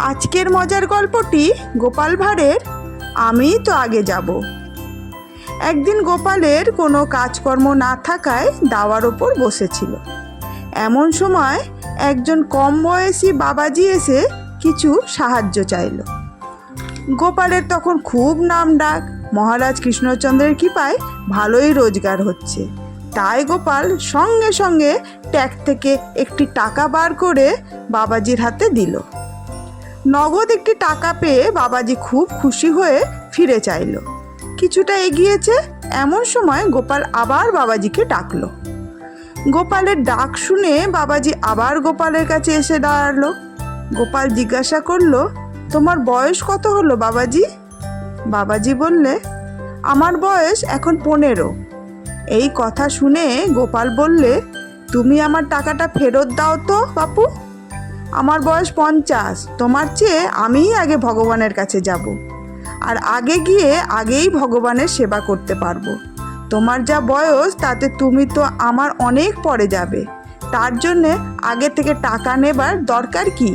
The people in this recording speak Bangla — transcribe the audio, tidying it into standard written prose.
আজকের মজার গল্পটি গোপাল ভাঁড়ের আমি তো আগে যাব। একদিন গোপালের কোনো কাজকর্ম না থাকায় দাওয়ার ওপর বসেছিল। এমন সময় একজন কম বয়সী বাবাজি এসে কিছু সাহায্য চাইল। গোপালের তখন খুব নাম ডাক, মহারাজ কৃষ্ণচন্দ্রের কৃপায় ভালোই রোজগার হচ্ছে। তাই গোপাল সঙ্গে সঙ্গে ট্যাগ থেকে একটি টাকা বার করে বাবাজির হাতে দিল। নগদ একটি টাকা পেয়ে বাবাজি খুব খুশি হয়ে ফিরে চাইল। কিছুটা এগিয়েছে, এমন সময় গোপাল আবার বাবাজিকে ডাকলো। গোপালের ডাক শুনে বাবাজি আবার গোপালের কাছে এসে দাঁড়ালো। গোপাল জিজ্ঞাসা করলো, তোমার বয়স কত হলো বাবাজি? বাবাজি বললে, আমার বয়স এখন 15। এই কথা শুনে গোপাল বললে, তুমি আমার টাকাটা ফেরত দাও তো বাপু। আমার বয়স 50, তোমার চেয়ে আমিই আগে ভগবানের কাছে যাব, আর আগে গিয়ে আগেই ভগবানের সেবা করতে পারবো। তোমার যা বয়স তাতে তুমি তো আমার অনেক পরে যাবে, তার জন্যে আগে থেকে টাকা নেবার দরকার কি?